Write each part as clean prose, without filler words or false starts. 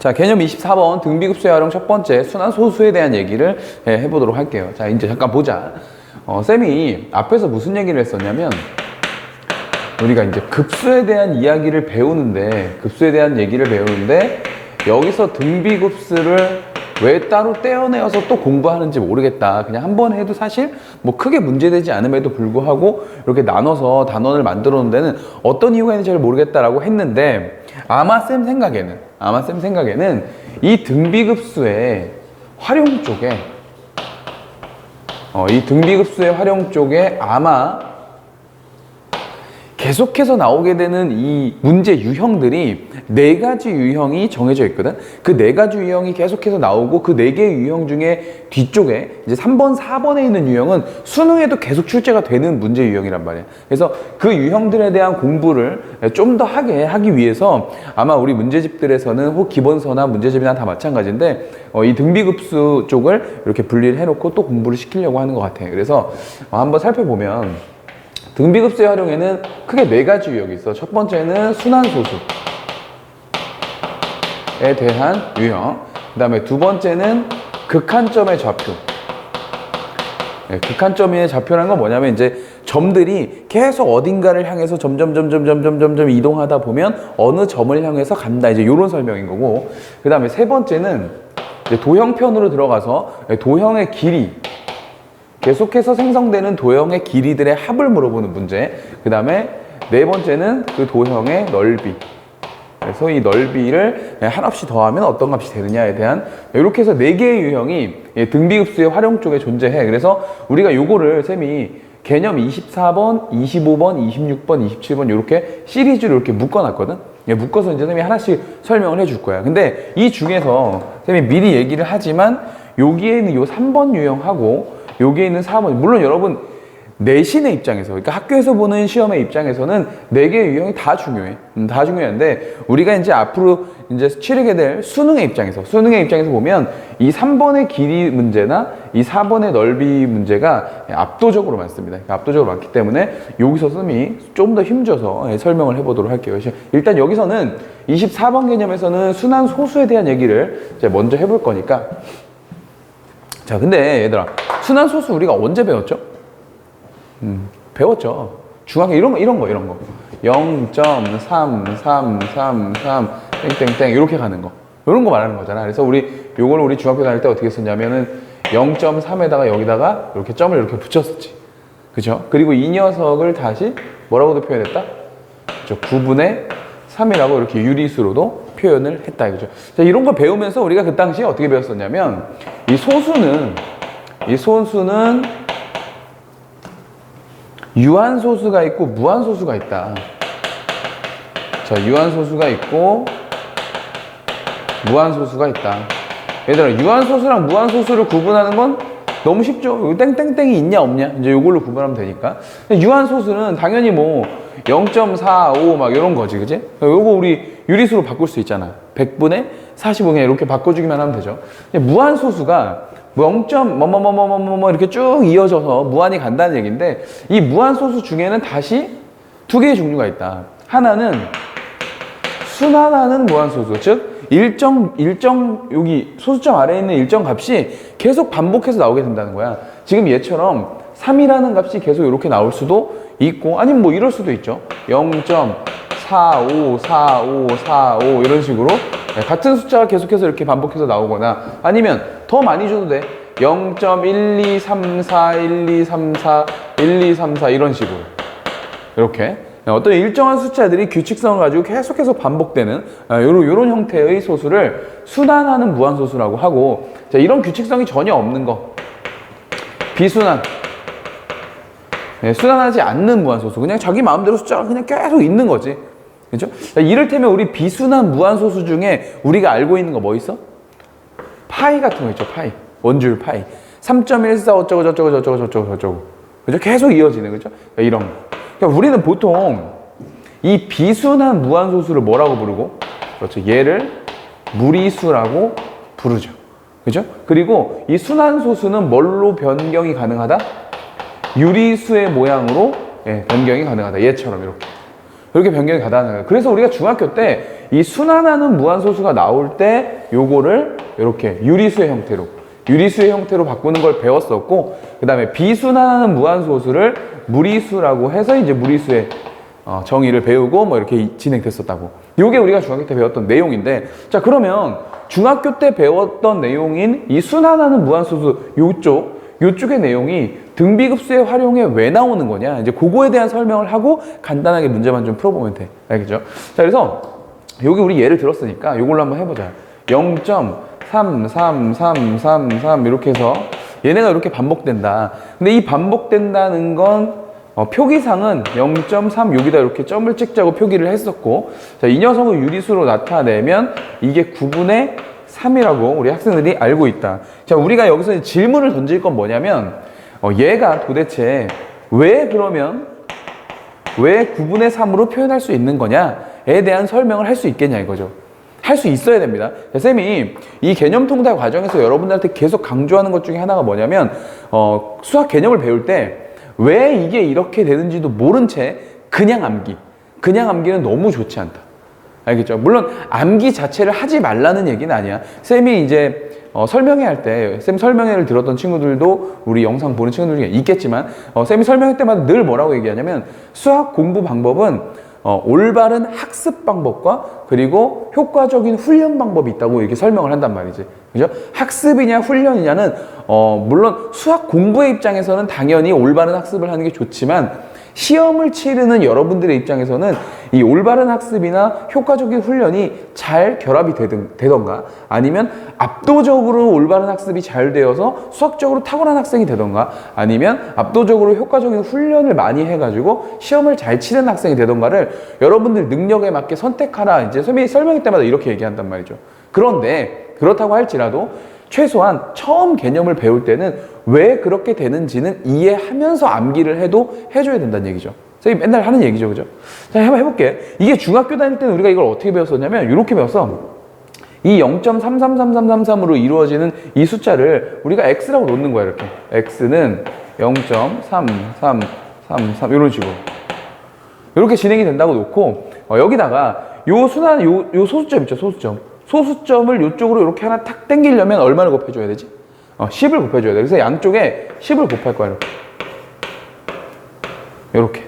자, 개념 24번 등비급수의 활용 첫 번째 순환소수에 대한 얘기를 해보도록 할게요. 자, 이제 잠깐 보자. 쌤이 앞에서 무슨 얘기를 했었냐면 우리가 이제 급수에 대한 이야기를 배우는데 여기서 등비급수를 왜 따로 떼어내어서 또 공부하는지 모르겠다. 그냥 한 번 해도 사실 뭐 크게 문제되지 않음에도 불구하고 이렇게 나눠서 단원을 만들어 놓은 데는 어떤 이유가 있는지 잘 모르겠다라고 했는데 아마 쌤 생각에는 이 등비급수의 활용 쪽에 아마 계속해서 나오게 되는 이 문제 유형들이 4가지 유형이 정해져 있거든. 그 4가지 유형이 계속해서 나오고 그 4개의 유형 중에 뒤쪽에 이제 3번, 4번에 있는 유형은 수능에도 계속 출제가 되는 문제 유형이란 말이야. 그래서 그 유형들에 대한 공부를 좀 더 하기 위해서 아마 우리 문제집들에서는 혹 기본서나 문제집이나 다 마찬가지인데 이 등비급수 쪽을 이렇게 분리를 해놓고 또 공부를 시키려고 하는 것 같아. 그래서 한번 살펴보면 등비급수의 활용에는 크게 4가지 유형이 있어. 첫 번째는 순환소수에 대한 유형. 그 다음에 두 번째는 극한점의 좌표. 극한점의 좌표라는 건 뭐냐면 이제 점들이 계속 어딘가를 향해서 점점 이동하다 보면 어느 점을 향해서 간다. 이제 이런 설명인 거고. 그 다음에 세 번째는 이제 도형편으로 들어가서 도형의 길이. 계속해서 생성되는 도형의 길이들의 합을 물어보는 문제. 그 다음에 네 번째는 그 도형의 넓이. 그래서 이 넓이를 한없이 더하면 어떤 값이 되느냐에 대한 이렇게 해서 4개의 유형이 등비급수의 활용 쪽에 존재해. 그래서 우리가 요거를 쌤이 개념 24번, 25번, 26번, 27번 이렇게 시리즈로 이렇게 묶어놨거든. 묶어서 이제 쌤이 하나씩 설명을 해줄 거야. 근데 이 중에서 쌤이 미리 얘기를 하지만 여기에 있는 요 3번 유형하고 여기에 있는 4번, 물론 여러분 내신의 입장에서, 그러니까 학교에서 보는 시험의 입장에서는 4개의 유형이 다 중요해. 다 중요한데 우리가 이제 앞으로 이제 치르게 될 수능의 입장에서 보면 이 3번의 길이 문제나 이 4번의 넓이 문제가 압도적으로 많습니다. 압도적으로 많기 때문에 여기서 쌤이 좀 더 힘줘서 설명을 해보도록 할게요. 일단 여기서는 24번 개념에서는 순환 소수에 대한 얘기를 이제 먼저 해볼 거니까. 자, 근데 얘들아, 순환소수 우리가 언제 배웠죠? 배웠죠. 중학교 이런 거. 0.33333 땡땡땡 이렇게 가는 거. 이런 거 말하는 거잖아. 그래서 요걸 우리 중학교 다닐 때 어떻게 썼냐면은 0.3에다가 여기다가 이렇게 점을 이렇게 붙였었지. 그죠? 그리고 이 녀석을 다시 뭐라고도 표현했다? 그죠? 9분의 3이라고 이렇게 유리수로도 표현을 했다 이거죠. 자, 이런 거 배우면서 우리가 그 당시에 어떻게 배웠었냐면 이 소수는 유한소수가 있고 무한소수가 있다. 자, 유한소수가 있고 무한소수가 있다. 얘들아, 유한소수랑 무한소수를 구분하는 건 너무 쉽죠. 여기 땡땡땡이 있냐 없냐 이제 이걸로 구분하면 되니까. 유한소수는 당연히 뭐 0.45 막 이런 거지, 그지? 요거 우리 유리수로 바꿀 수 있잖아. 100분의 45 이렇게 바꿔주기만 하면 되죠. 무한소수가 0. 뭐뭐뭐뭐뭐뭐 이렇게 쭉 이어져서 무한이 간다는 얘기인데 이 무한소수 중에는 다시 2개의 종류가 있다. 하나는 순환하는 무한소수, 즉 일정 여기 소수점 아래에 있는 일정 값이 계속 반복해서 나오게 된다는 거야. 지금 얘처럼 3이라는 값이 계속 이렇게 나올 수도 있고 아니면 뭐 이럴 수도 있죠. 0.454545 이런 식으로 같은 숫자가 계속해서 이렇게 반복해서 나오거나 아니면 더 많이 줘도 돼. 0.1234 1234 1234 이런 식으로 이렇게 어떤 일정한 숫자들이 규칙성을 가지고 계속해서 반복되는 이런 형태의 소수를 순환하는 무한소수라고 하고, 자, 이런 규칙성이 전혀 없는 거 비순환, 순환하지 않는 무한소수, 그냥 자기 마음대로 숫자가 그냥 계속 있는 거지. 그렇죠? 이를테면 우리 비순환 무한소수 중에 우리가 알고 있는 거 뭐 있어? 파이 같은 거 있죠. 파이, 원줄 파이 3.14 어쩌고 저쩌고 그죠? 계속 이어지는, 그죠? 이런 거. 그러니까 우리는 보통 이 비순환 무한소수를 뭐라고 부르고, 그렇죠, 얘를 무리수라고 부르죠. 그죠? 그리고 이 순환소수는 뭘로 변경이 가능하다? 유리수의 모양으로 변경이 가능하다. 얘처럼 이렇게 변경이 가능하다. 그래서 우리가 중학교 때 이 순환하는 무한소수가 나올 때 요거를 이렇게 유리수의 형태로 바꾸는 걸 배웠었고, 그 다음에 비순환하는 무한소수를 무리수라고 해서 이제 무리수의 정의를 배우고 뭐 이렇게 진행됐었다고. 요게 우리가 중학교 때 배웠던 내용인데, 자, 그러면 중학교 때 배웠던 내용인 이 순환하는 무한소수 요쪽의 내용이 등비급수의 활용에 왜 나오는 거냐, 이제 그거에 대한 설명을 하고 간단하게 문제만 좀 풀어보면 돼. 알겠죠? 자, 그래서 여기 우리 예를 들었으니까 요걸로 한번 해보자. 0.33333 이렇게 해서 얘네가 이렇게 반복된다. 근데 이 반복된다는 건 표기상은 0.3 여기다 이렇게 점을 찍자고 표기를 했었고, 자, 이 녀석을 유리수로 나타내면 이게 9분의 3이라고 우리 학생들이 알고 있다. 자, 우리가 여기서 질문을 던질 건 뭐냐면 얘가 도대체 왜 9분의 3으로 표현할 수 있는 거냐에 대한 설명을 할 수 있겠냐 이거죠. 할 수 있어야 됩니다. 쌤이 이 개념 통달 과정에서 여러분들한테 계속 강조하는 것 중에 하나가 뭐냐면 수학 개념을 배울 때 왜 이게 이렇게 되는지도 모른 채 그냥 암기는 너무 좋지 않다. 알겠죠? 물론 암기 자체를 하지 말라는 얘기는 아니야. 쌤이 이제 설명회 할 때, 쌤 설명회를 들었던 친구들도 우리 영상 보는 친구들 중에 있겠지만, 쌤이 설명회 때마다 늘 뭐라고 얘기하냐면, 수학 공부 방법은 올바른 학습 방법과 그리고 효과적인 훈련 방법이 있다고 이렇게 설명을 한단 말이지. 그죠? 학습이냐 훈련이냐는 물론 수학 공부의 입장에서는 당연히 올바른 학습을 하는 게 좋지만, 시험을 치르는 여러분들의 입장에서는 이 올바른 학습이나 효과적인 훈련이 잘 결합이 되던가, 아니면 압도적으로 올바른 학습이 잘 되어서 수학적으로 탁월한 학생이 되던가, 아니면 압도적으로 효과적인 훈련을 많이 해가지고 시험을 잘 치는 학생이 되던가를 여러분들 능력에 맞게 선택하라, 이제 선생님이 설명할 때마다 이렇게 얘기한단 말이죠. 그런데 그렇다고 할지라도 최소한 처음 개념을 배울 때는 왜 그렇게 되는지는 이해하면서 암기를 해줘야 된다는 얘기죠. 선생님 맨날 하는 얘기죠. 그죠? 자, 한번 해볼게. 이게 중학교 다닐 때는 우리가 이걸 어떻게 배웠었냐면, 이렇게 배웠어. 이 0.333333으로 이루어지는 이 숫자를 우리가 x라고 놓는 거야, 이렇게. x는 0.3333 이런 식으로. 이렇게 진행이 된다고 놓고, 여기다가 요 소수점 있죠, 소수점을 이쪽으로 이렇게 하나 탁 당기려면 얼마를 곱해줘야 되지? 10을 곱해줘야 돼. 그래서 양쪽에 10을 곱할 거야, 이렇게.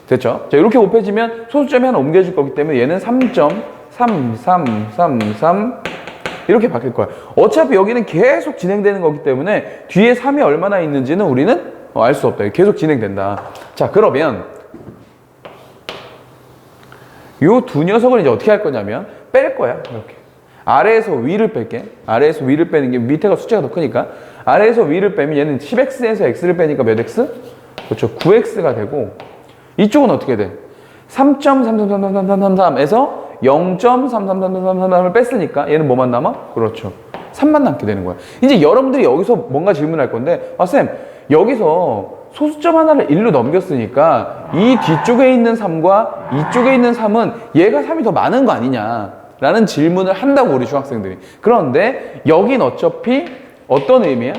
됐죠? 자, 이렇게 곱해지면 소수점이 하나 옮겨질 거기 때문에 얘는 3.3333 이렇게 바뀔 거야. 어차피 여기는 계속 진행되는 거기 때문에 뒤에 3이 얼마나 있는지는 우리는 알 수 없다. 계속 진행된다. 자, 그러면 요 두 녀석을 이제 어떻게 할 거냐면 뺄 거야, 이렇게. 아래에서 위를 뺄게. 아래에서 위를 빼는 게 밑에가 숫자가 더 크니까. 아래에서 위를 빼면 얘는 10x에서 x를 빼니까 몇 x? 그렇죠. 9x가 되고, 이쪽은 어떻게 돼? 3.333333에서 0.333333을 뺐으니까 얘는 뭐만 남아? 그렇죠. 3만 남게 되는 거야. 이제 여러분들이 여기서 뭔가 질문할 건데, 쌤, 여기서 소수점 하나를 1로 넘겼으니까 이 뒤쪽에 있는 3과 이쪽에 있는 3은 얘가 3이 더 많은 거 아니냐 라는 질문을 한다고, 우리 중학생들이. 그런데 여긴 어차피 어떤 의미야?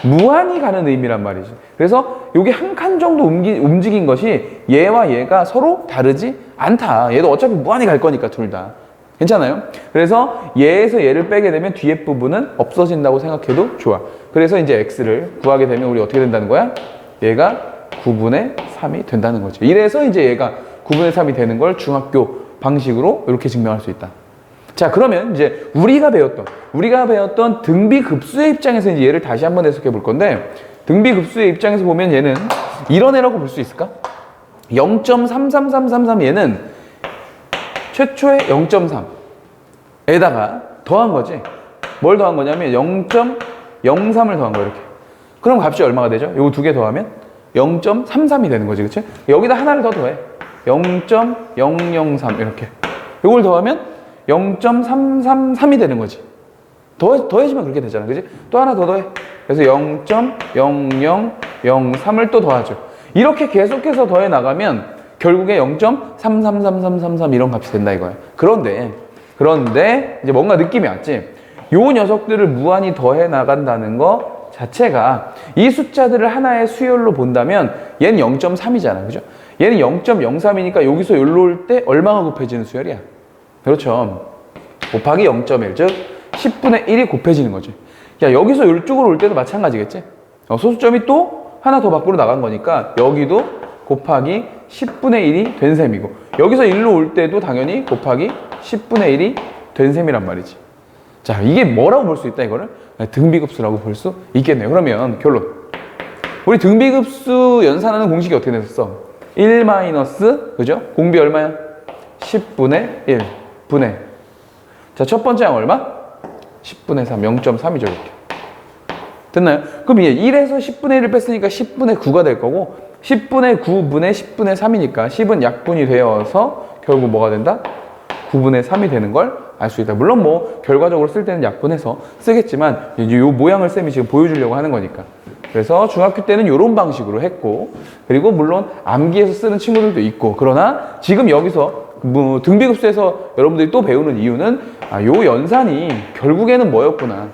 무한히 가는 의미란 말이지. 그래서 여기 한 칸 정도 움직인 것이 얘와 얘가 서로 다르지 않다. 얘도 어차피 무한히 갈 거니까, 둘 다. 괜찮아요? 그래서 얘에서 얘를 빼게 되면 뒤에 부분은 없어진다고 생각해도 좋아. 그래서 이제 x를 구하게 되면 우리 어떻게 된다는 거야? 얘가 9분의 3이 된다는 거지. 이래서 이제 얘가 9분의 3이 되는 걸 중학교 방식으로 이렇게 증명할 수 있다. 자, 그러면 이제 우리가 배웠던 등비급수의 입장에서 이제 얘를 다시 한번 해석해 볼 건데, 등비급수의 입장에서 보면 얘는 이런 애라고 볼 수 있을까? 0.33333 얘는 최초의 0.3에다가 더한 거지. 뭘 더한 거냐면 0.03을 더한 거야, 이렇게. 그럼 값이 얼마가 되죠? 요거 두 개 더하면 0.33이 되는 거지, 그치? 여기다 하나를 더 더해. 0.003 이렇게. 요걸 더하면 0.333이 되는 거지. 더해지면 그렇게 되잖아, 그치? 또 하나 더 더해. 그래서 0.0003을 또 더하죠. 이렇게 계속해서 더해 나가면 결국에 0.333333 이런 값이 된다 이거야. 그런데 이제 뭔가 느낌이 왔지? 요 녀석들을 무한히 더해 나간다는 거 자체가 이 숫자들을 하나의 수열로 본다면 얘는 0.3이잖아, 그죠? 얘는 0.03이니까 여기서 여기로 올 때 얼마가 곱해지는 수열이야? 그렇죠. 곱하기 0.1, 즉 10분의 1이 곱해지는 거지. 야, 여기서 이쪽으로 올 때도 마찬가지겠지? 소수점이 또 하나 더 밖으로 나간 거니까 여기도 곱하기 10분의 1이 된 셈이고, 여기서 1로 올 때도 당연히 곱하기 10분의 1이 된 셈이란 말이지. 자, 이게 뭐라고 볼 수 있다, 이거를? 등비급수라고 볼 수 있겠네요. 그러면 결론. 우리 등비급수 연산하는 공식이 어떻게 됐었어? 1 마이너스, 그죠? 공비 얼마야? 10분의 1 분의. 자, 첫 번째 항 얼마? 10분의 3, 0.3이죠, 이렇게. 됐나요? 그럼 이게 1에서 10분의 1을 뺐으니까 10분의 9가 될 거고, 10분의 9분의 10분의 3이니까 10은 약분이 되어서 결국 뭐가 된다? 9분의 3이 되는 걸 알 수 있다. 물론 뭐 결과적으로 쓸 때는 약분해서 쓰겠지만 이제 요 모양을 쌤이 지금 보여주려고 하는 거니까. 그래서 중학교 때는 이런 방식으로 했고, 그리고 물론 암기해서 쓰는 친구들도 있고, 그러나 지금 여기서 뭐 등비급수에서 여러분들이 또 배우는 이유는 요 연산이 결국에는 뭐였구나,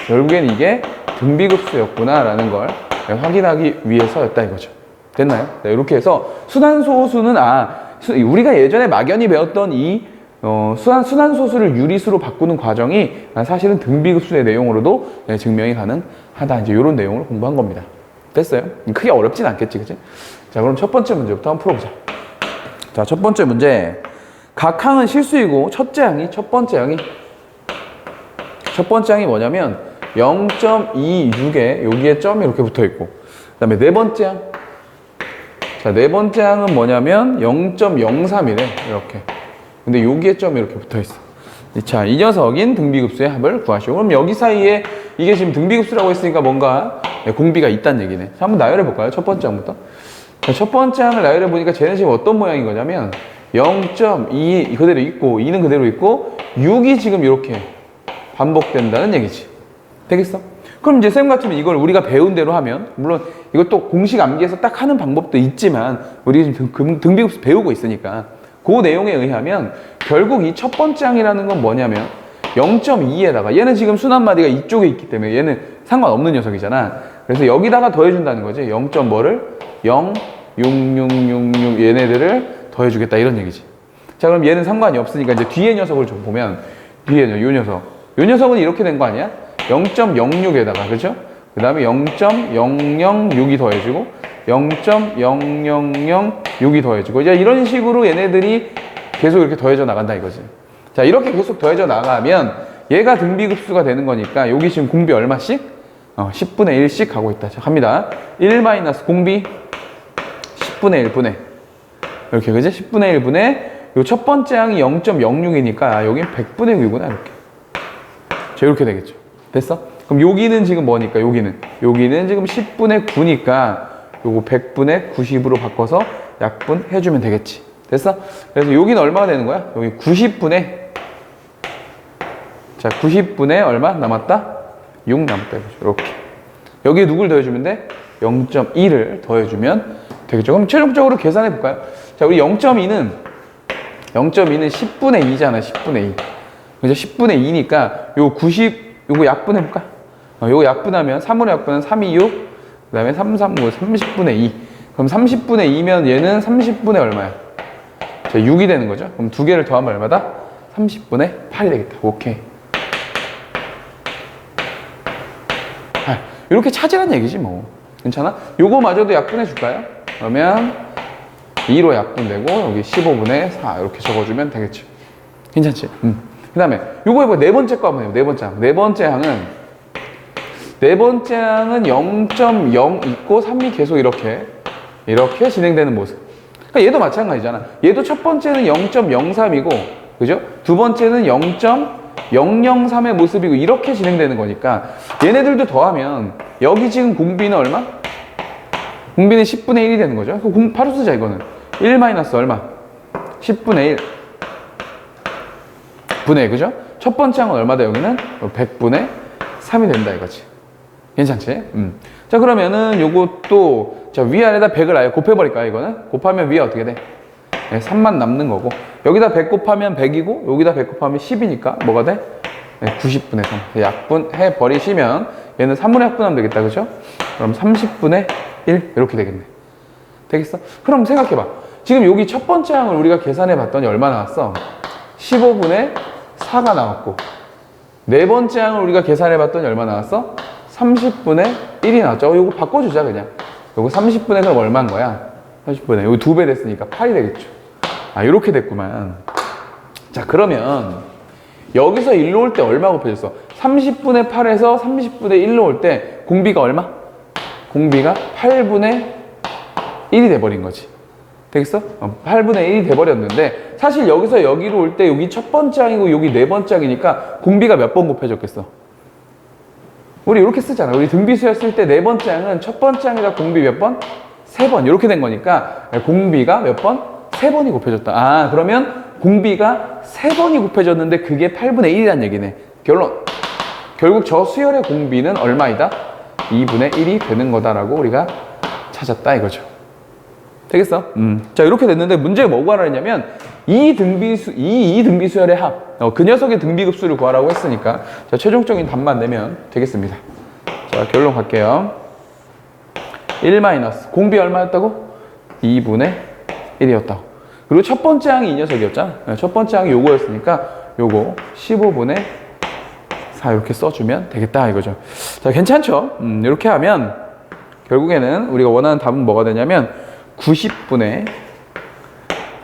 결국에는 이게 등비급수였구나 라는 걸 확인하기 위해서였다 이거죠. 됐나요? 네, 이렇게 해서 순환소수는 우리가 예전에 막연히 배웠던 이 순환소수를 유리수로 바꾸는 과정이 사실은 등비급수의 내용으로도 증명이 가능하다. 이제 이런 내용을 공부한 겁니다. 됐어요? 크게 어렵진 않겠지, 그치? 자, 그럼 첫 번째 문제부터 한번 풀어보자. 자, 첫 번째 문제. 각 항은 실수이고 첫 번째 항이 뭐냐면 0.26에 여기에 점이 이렇게 붙어 있고, 그 다음에 네 번째 항. 자, 네 번째 항은 뭐냐면 0.03이래, 이렇게. 근데 여기에 점이 이렇게 붙어 있어. 자, 이 녀석인 등비급수의 합을 구하시오. 그럼 여기 사이에 이게 지금 등비급수라고 했으니까 뭔가 공비가 있다는 얘기네. 자, 한번 나열해 볼까요? 첫 번째 항부터. 자, 첫 번째 항을 나열해 보니까 쟤는 지금 어떤 모양인 거냐면 0.2 그대로 있고 2는 그대로 있고 6이 지금 이렇게 반복된다는 얘기지. 되겠어? 그럼 이제 쌤 같으면 이걸 우리가 배운 대로 하면, 물론 이것도 공식 암기해서 딱 하는 방법도 있지만 우리 지금 등비급수 배우고 있으니까 그 내용에 의하면 결국 이 첫 번째 항이라는 건 뭐냐면 0.2에다가 얘는 지금 순환마디가 이쪽에 있기 때문에 얘는 상관없는 녀석이잖아. 그래서 여기다가 더해준다는 거지. 0. 뭐를? 0, 6, 6, 6, 6 얘네들을 더해주겠다 이런 얘기지. 자, 그럼 얘는 상관이 없으니까 이제 뒤에 녀석을 좀 보면, 뒤에 요 녀석은 이렇게 된 거 아니야? 0.06에다가, 그죠? 그 다음에 0.006이 더해지고 0.0006이 더해지고, 이제 이런 식으로 얘네들이 계속 이렇게 더해져 나간다 이거지. 자, 이렇게 계속 더해져 나가면 얘가 등비급수가 되는 거니까 여기 지금 공비 얼마씩? 10분의 1씩 가고 있다. 자, 갑니다. 1 마이너스 공비 10분의 1분의 이렇게, 그지? 10분의 1분의 요 첫 번째 항이 0.06이니까 여긴 100분의 6이구나 이렇게. 자, 이렇게 되겠죠. 됐어? 그럼 여기는 지금 뭐니까? 여기는 지금 10분의 9니까 요거 100분의 90으로 바꿔서 약분해주면 되겠지. 됐어? 그래서 여기는 얼마가 되는 거야? 여기 90분의, 자, 90분의 얼마 남았다? 6 남았다 이거죠. 이렇게. 여기에 누굴 더해주면 돼? 0.2를 더해주면 되겠죠. 그럼 최종적으로 계산해 볼까요? 자, 우리 0.2는 10분의 2잖아. 10분의 2. 그죠? 10분의 2니까 요 90, 요거 약분해 볼까? 요거 약분하면 3으로 약분은 3, 2, 6. 그 다음에 3, 3, 5, 30분의 2. 그럼 30분의 2면 얘는 30분의 얼마야? 자, 6이 되는 거죠. 그럼 두 개를 더하면 얼마다? 30분의 8이 되겠다. 오케이. 이렇게 찾으란 얘기지 뭐. 괜찮아? 요거마저도 약분해 줄까요? 그러면 2로 약분되고 여기 15분의 4 이렇게 적어주면 되겠죠. 괜찮지? 그 다음에 요거 해봐. 네 번째 거 한번 해봐. 네 번째 항. 네 번째 항은 0.0 있고 3이 계속 이렇게 진행되는 모습. 그러니까 얘도 마찬가지잖아. 얘도 첫 번째는 0.03이고, 그죠? 두 번째는 0.003의 모습이고 이렇게 진행되는 거니까 얘네들도 더하면 여기 지금 공비는 얼마? 공비는 10분의 1이 되는 거죠. 바로 쓰자 이거는. 1 마이너스 얼마? 10분의 1 분의, 그죠? 첫 번째 항은 얼마다 여기는? 100분의 3이 된다 이거지. 괜찮지? 자, 그러면은 요것도, 자, 위아래다 100을 아예 곱해버릴까요 이거는? 곱하면 위에 어떻게 돼? 네, 3만 남는 거고, 여기다 100 곱하면 100이고 여기다 100 곱하면 10이니까 뭐가 돼? 네, 90분의 3. 약분해 버리시면 얘는 3으로 약분하면 되겠다, 그죠? 그럼 30분의 1 이렇게 되겠네. 되겠어? 그럼 생각해봐. 지금 여기 첫 번째 항을 우리가 계산해 봤더니 얼마 나왔어? 15분의 4가 나왔고, 네 번째 항을 우리가 계산해 봤더니 얼마 나왔어? 30분의 1이 나왔죠. 이거 바꿔주자, 그냥. 이거 30분의 그럼 얼마인 거야? 30분의. 이거 2배 됐으니까 8이 되겠죠. 아, 이렇게 됐구만. 자, 그러면 여기서 1로 올 때 얼마 곱해졌어? 30분의 8에서 30분의 1로 올 때 공비가 얼마? 공비가 8분의 1이 돼버린 거지. 되겠어? 8분의 1이 돼버렸는데, 사실 여기서 여기로 올 때 여기 첫 번째 항이고 여기 네 번째 항이니까 공비가 몇 번 곱해졌겠어? 우리 이렇게 쓰잖아. 우리 등비수였을 때 네 번째 항은 첫 번째 항에다 공비 몇 번? 3번. 이렇게 된 거니까 공비가 몇 번? 3번이 곱해졌다. 아, 그러면 공비가 3번이 곱해졌는데 그게 8분의 1이란 얘기네. 결론. 결국 저 수열의 공비는 얼마이다? 2분의 1이 되는 거다라고 우리가 찾았다 이거죠. 되겠어? 자, 이렇게 됐는데 문제가 뭐 구하라 했냐면 이 등비수열의 합. 그 녀석의 등비급수를 구하라고 했으니까 자, 최종적인 답만 내면 되겠습니다. 자, 결론 갈게요. 1 마이너스 공비 얼마였다고? 2분의 1이었다고. 그리고 첫 번째 항이 이 녀석이었잖아. 첫 번째 항이 요거였으니까 요거 15분의 4 이렇게 써주면 되겠다 이거죠. 자, 괜찮죠? 이렇게 하면 결국에는 우리가 원하는 답은 뭐가 되냐면 90분의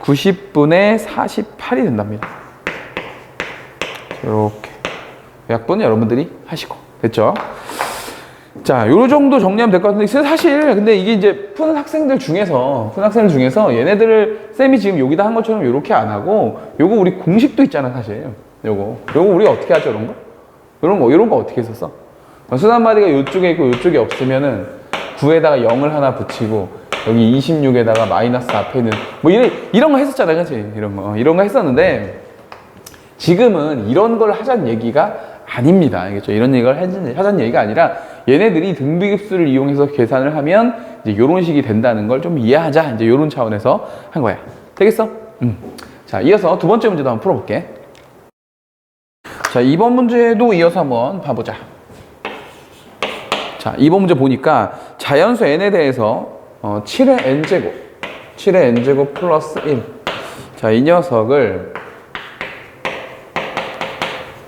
48이 된답니다. 이렇게 약분은 여러분들이 하시고 됐죠? 자, 요 정도 정리하면 될 것 같은데 사실 근데 이게 이제 푸는 학생들 중에서 얘네들을 쌤이 지금 여기다 한 것처럼 요렇게 안 하고 요거 우리 공식도 있잖아 사실. 요거 우리가 어떻게 하죠? 이런 거 어떻게 했었어? 수단마디가 요쪽에 있고 요쪽에 없으면은 9에다가 0을 하나 붙이고 여기 26에다가 마이너스 앞에 있는 뭐 이런 거 했었잖아, 그치? 이런 거 했었는데 지금은 이런 걸 하자는 얘기가 아닙니다. 알겠죠? 이런 얘기를 하자는 얘기가 아니라 얘네들이 등비급수를 이용해서 계산을 하면 이제 이런 식이 된다는 걸 좀 이해하자. 이제 이런 차원에서 한 거야. 되겠어? 자, 이어서 두 번째 문제도 한번 풀어볼게. 자, 2번 문제도 이어서 한번 봐보자. 자, 2번 문제 보니까 자연수 n에 대해서 7의 n제곱 플러스 1. 자, 이 녀석을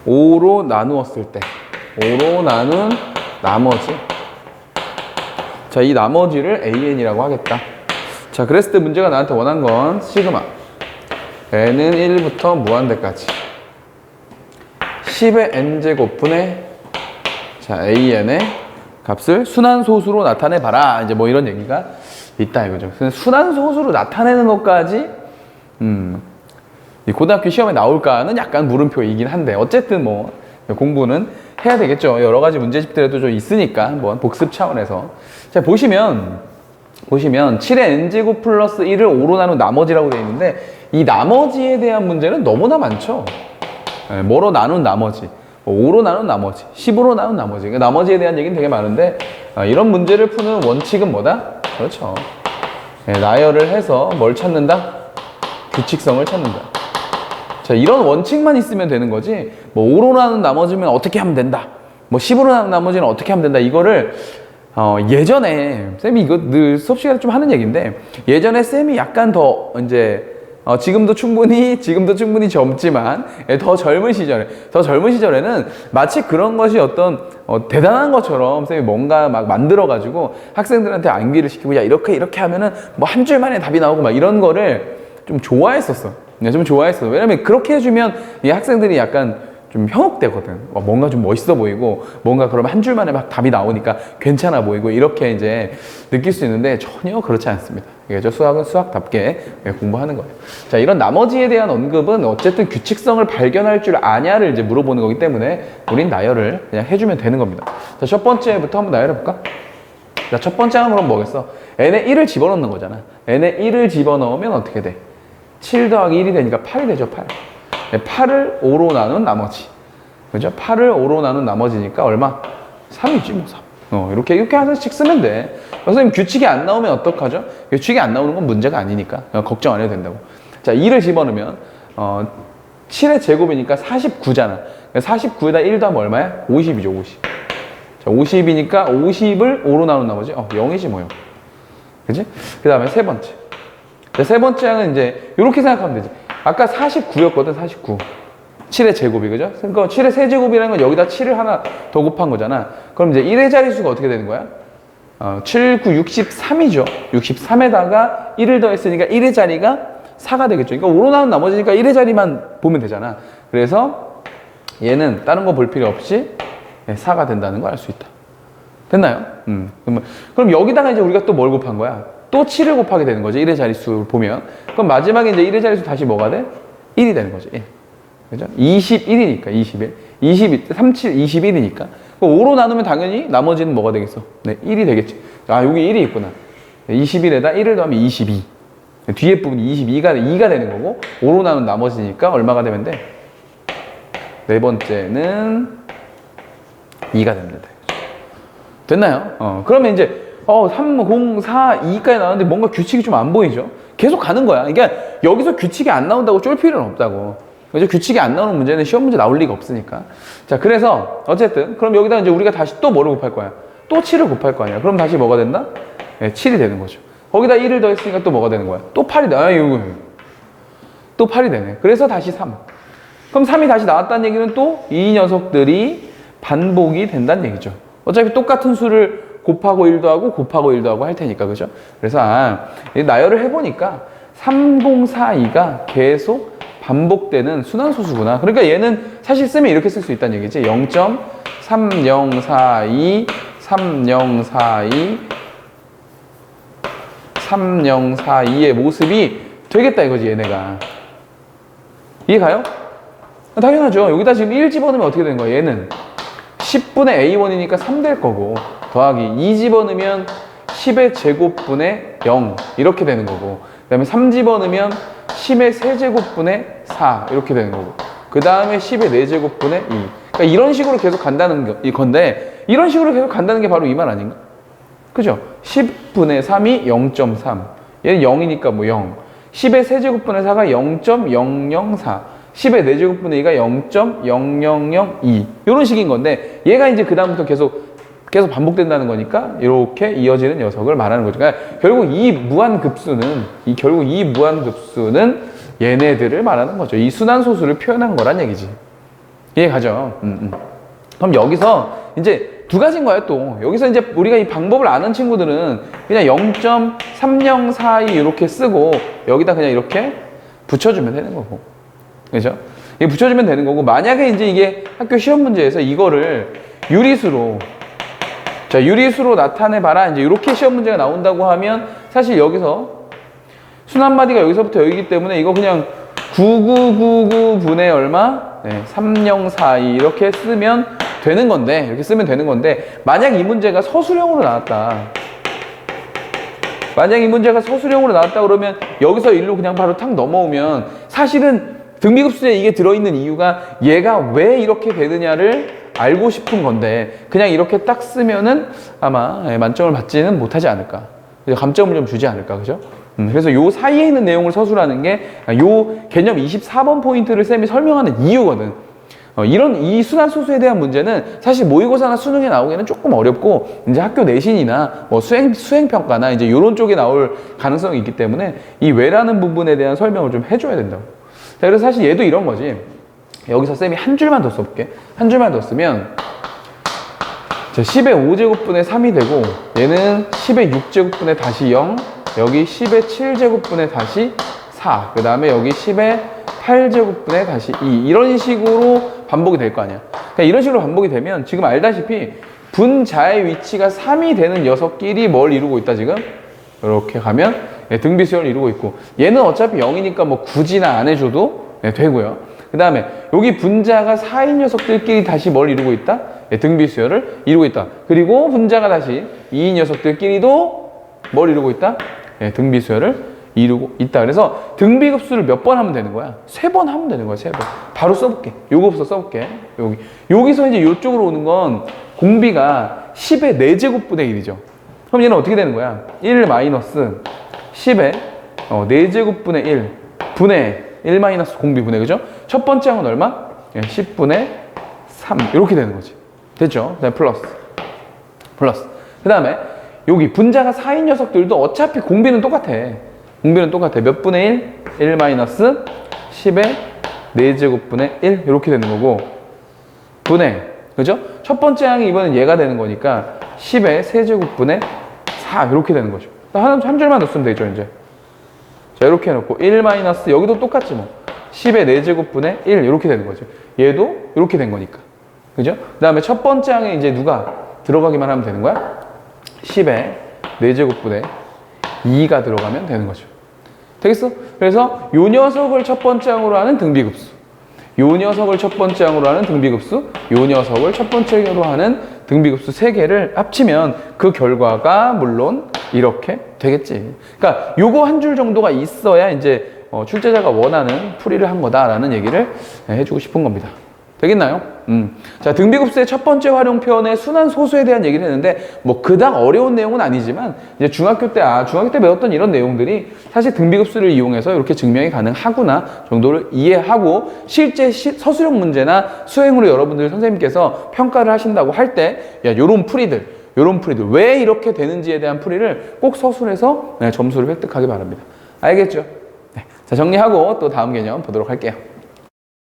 5로 나누었을 때 5로 나눈 나머지, 자, 이 나머지를 an이라고 하겠다. 자, 그랬을 때 문제가 나한테 원한 건 시그마 n은 1부터 무한대까지 10의 n제곱분의 자, an의 값을 순환소수로 나타내봐라. 이제 뭐 이런 얘기가 있다 이거죠. 순환소수로 나타내는 것까지 이 고등학교 시험에 나올까는 약간 물음표이긴 한데 어쨌든 뭐 공부는 해야 되겠죠. 여러 가지 문제집들에도 좀 있으니까 한번 복습 차원에서. 자, 보시면 7의 n제곱 플러스 1을 5로 나눈 나머지라고 되어 있는데 이 나머지에 대한 문제는 너무나 많죠. 뭐로 나눈 나머지, 5로 나눈 나머지, 10으로 나눈 나머지. 그러니까 나머지에 대한 얘기는 되게 많은데 이런 문제를 푸는 원칙은 뭐다? 그렇죠. 나열을 해서 뭘 찾는다? 규칙성을 찾는다. 자, 이런 원칙만 있으면 되는 거지 뭐 5로 나눈 나머지면 어떻게 하면 된다, 뭐 10으로 나눈 나머지는 어떻게 하면 된다, 이거를 예전에 쌤이 이거 늘 수업 시간에 좀 하는 얘기인데 예전에 쌤이 약간 더 이제 지금도 충분히 젊지만 더 젊은 시절에는 마치 그런 것이 어떤 대단한 것처럼 쌤이 뭔가 막 만들어 가지고 학생들한테 암기를 시키고 야 이렇게 하면은 뭐 한 줄 만에 답이 나오고 막 이런 거를 좀 좋아했었어. 좀 좋아했어. 왜냐면 그렇게 해주면 이 학생들이 약간 좀 현혹되거든. 뭔가 좀 멋있어 보이고 뭔가 그러면 한 줄 만에 막 답이 나오니까 괜찮아 보이고 이렇게 이제 느낄 수 있는데 전혀 그렇지 않습니다. 이게 수학은 수학답게 공부하는 거예요. 자, 이런 나머지에 대한 언급은 어쨌든 규칙성을 발견할 줄 아냐를 이제 물어보는 거기 때문에 우린 나열을 그냥 해주면 되는 겁니다. 자, 첫 번째부터 한번 나열해 볼까? 자, 첫 번째 항은 뭐겠어? n에 1을 집어넣는 거잖아. n에 1을 집어넣으면 어떻게 돼? 7 더하기 1이 되니까 8이 되죠, 8. 8을 5로 나눈 나머지. 그죠? 8을 5로 나눈 나머지니까 얼마? 3이지, 뭐 3. 이렇게 하나씩 쓰면 돼. 선생님, 규칙이 안 나오면 어떡하죠? 규칙이 안 나오는 건 문제가 아니니까. 걱정 안 해도 된다고. 자, 2를 집어넣으면, 7의 제곱이니까 49잖아. 49에다 1 더하면 얼마야? 50이죠, 50. 자, 50이니까 50을 5로 나눈 나머지, 0이지, 뭐요. 그지? 그 다음에 세 번째. 세 번째 항은 이제 이렇게 생각하면 되지. 아까 49였거든, 49. 7의 제곱이, 그죠? 그러니까 7의 세제곱이라는 건 여기다 7을 하나 더 곱한 거잖아. 그럼 이제 1의 자릿수가 어떻게 되는 거야? 7, 9, 63이죠. 63에다가 1을 더했으니까 1의 자리가 4가 되겠죠. 그러니까 5로 나눈 나머지니까 1의 자리만 보면 되잖아. 그래서 얘는 다른 거 볼 필요 없이 4가 된다는 걸 알 수 있다. 됐나요? 그럼 여기다가 이제 우리가 또 뭘 곱한 거야? 또 7을 곱하게 되는 거죠. 1의 자릿수 보면. 그럼 마지막에 이제 1의 자릿수 다시 뭐가 돼? 1이 되는 거죠. 1. 그죠? 21이니까, 21. 22, 37, 21이니까. 5로 나누면 당연히 나머지는 뭐가 되겠어? 네, 1이 되겠지. 아, 여기 1이 있구나. 21에다 1을 더하면 22. 뒤에 부분이 22가, 2가 되는 거고, 5로 나눈 나머지니까 얼마가 되면 돼? 네 번째는 2가 됩니다. 됐나요? 그러면 이제, 3, 0, 4, 2까지 나왔는데 뭔가 규칙이 좀 안 보이죠? 계속 가는 거야. 그러니까 여기서 규칙이 안 나온다고 쫄 필요는 없다고. 그죠? 규칙이 안 나오는 문제는 시험 문제 나올 리가 없으니까. 자, 그래서 어쨌든 그럼 여기다 이제 우리가 다시 또 뭐를 곱할 거야? 또 7을 곱할 거 아니야. 그럼 다시 뭐가 된다? 네, 7이 되는 거죠. 거기다 1을 더했으니까 또 뭐가 되는 거야? 또 8이 돼. 이거 또 8이 되네. 그래서 다시 3. 그럼 3이 다시 나왔다는 얘기는 또 이 녀석들이 반복이 된다는 얘기죠. 어차피 똑같은 수를 곱하고 1도 하고 곱하고 1도 하고 할 테니까, 그죠? 그래서 나열을 해보니까 3042가 계속 반복되는 순환소수구나. 그러니까 얘는 사실 쓰면 이렇게 쓸 수 있다는 얘기지. 0.3042, 3042, 3042의 모습이 되겠다 이거지, 얘네가. 이해가요? 당연하죠. 여기다 지금 1 집어넣으면 어떻게 되는 거야? 얘는 10분의 A1이니까 3 될 거고, 더하기 2 집어넣으면 10의 제곱분의 0 이렇게 되는 거고, 그 다음에 3 집어넣으면 10의 세제곱분의 4 이렇게 되는 거고, 그 다음에 10의 4제곱분의 2. 그러니까 이런 식으로 계속 간다는 건데, 이런 식으로 계속 간다는 게 바로 이 말 아닌가? 그죠? 10분의 3이 0.3. 얘는 0이니까 뭐 0. 10의 세제곱분의 4가 0.004. 10의 4제곱분의 2가 0.0002. 이런 식인 건데, 얘가 이제 그 다음부터 계속 반복된다는 거니까 이렇게 이어지는 녀석을 말하는 거죠. 그러니까 결국 이 무한급수는 얘네들을 말하는 거죠. 이 순환소수를 표현한 거란 얘기지. 이해가죠? 그럼 여기서 이제 두 가지인 거예요, 또. 여기서 이제 우리가 이 방법을 아는 친구들은 그냥 0.3042 이렇게 쓰고 여기다 그냥 이렇게 붙여주면 되는 거고. 그죠? 이게 붙여주면 되는 거고, 만약에 이제 이게 학교 시험 문제에서 이거를 유리수로 나타내봐라. 이제 이렇게 시험 문제가 나온다고 하면 사실 여기서 순환마디가 여기서부터 여기기 때문에 이거 그냥 9999분의 얼마? 네, 3042 이렇게 쓰면 되는 건데, 만약 이 문제가 서술형으로 나왔다. 그러면 여기서 일로 그냥 바로 탁 넘어오면 사실은 등비급수에 이게 들어있는 이유가 얘가 왜 이렇게 되느냐를 알고 싶은 건데, 그냥 이렇게 딱 쓰면은 아마 만점을 받지는 못하지 않을까. 감점을 좀 주지 않을까. 그죠? 그래서 요 사이에 있는 내용을 서술하는 게 요 개념 24번 포인트를 쌤이 설명하는 이유거든. 이 순환소수에 대한 문제는 사실 모의고사나 수능에 나오기는 조금 어렵고, 이제 학교 내신이나 뭐 수행평가나 이제 요런 쪽에 나올 가능성이 있기 때문에 이 왜라는 부분에 대한 설명을 좀 해줘야 된다고. 자, 그래서 사실 얘도 이런 거지. 여기서 쌤이 한 줄만 더 써볼게. 한 줄만 더 쓰면 10의 5제곱분의 3이 되고, 얘는 10의 6제곱분의 다시 0, 여기 10의 7제곱분의 다시 4, 그 다음에 여기 10의 8제곱분의 다시 2, 이런 식으로 반복이 될 거 아니야. 그러니까 이런 식으로 반복이 되면 지금 알다시피 분자의 위치가 3이 되는 녀석끼리 뭘 이루고 있다 지금? 이렇게 가면 등비수열을 이루고 있고, 얘는 어차피 0이니까 뭐 굳이나 안 해줘도 되고요. 그 다음에 여기 분자가 4인 녀석들끼리 다시 뭘 이루고 있다? 등비수열을 이루고 있다. 그리고 분자가 다시 2인 녀석들끼리도 뭘 이루고 있다? 등비수열을 이루고 있다. 그래서 등비급수를 몇 번 하면 되는 거야? 3번 하면 되는 거야, 3번. 바로 써볼게. 요거부터 써볼게. 여기서 이제 요쪽으로 오는 건 공비가 10의 4제곱분의 1이죠. 그럼 얘는 어떻게 되는 거야? 1 마이너스 10의 4제곱분의 1 분의 1 마이너스 공비 분의, 그죠? 첫 번째 항은 얼마? 10분의 3 이렇게 되는 거지. 됐죠? 그다음에 플러스. 그 다음에 여기 분자가 4인 녀석들도 어차피 공비는 똑같아. 몇 분의 1? 1 마이너스 10의 4제곱분의 1 이렇게 되는 거고 분의 그죠? 첫 번째 항이 이번엔 얘가 되는 거니까 10의 세제곱분의 4 이렇게 되는 거죠. 한 줄만 넣으면 되죠 이제. 자 이렇게 해놓고 1 마이너스 여기도 똑같지 뭐 10의 4제곱분의 1 이렇게 되는 거죠. 얘도 이렇게 된 거니까 그죠? 그 다음에 첫 번째 항에 이제 누가 들어가기만 하면 되는 거야? 10의 4제곱분의 2가 들어가면 되는 거죠. 되겠어? 그래서 요 녀석을 첫 번째 항으로 하는 등비급수, 요 녀석을 첫 번째 항으로 하는 등비급수, 요 녀석을 첫 번째로 하는 등비급수 3개를 합치면 그 결과가 물론 이렇게 되겠지. 그러니까 요거 한 줄 정도가 있어야 이제 출제자가 원하는 풀이를 한 거다라는 얘기를 해주고 싶은 겁니다. 되겠나요? 자, 등비급수의 첫 번째 활용편의 순환 소수에 대한 얘기를 했는데, 뭐, 그닥 어려운 내용은 아니지만, 이제 중학교 때 배웠던 이런 내용들이 사실 등비급수를 이용해서 이렇게 증명이 가능하구나 정도를 이해하고, 실제 서술형 문제나 수행으로 여러분들 선생님께서 평가를 하신다고 할 때, 야, 요런 풀이들, 왜 이렇게 되는지에 대한 풀이를 꼭 서술해서 점수를 획득하기 바랍니다. 알겠죠? 네. 자, 정리하고 또 다음 개념 보도록 할게요.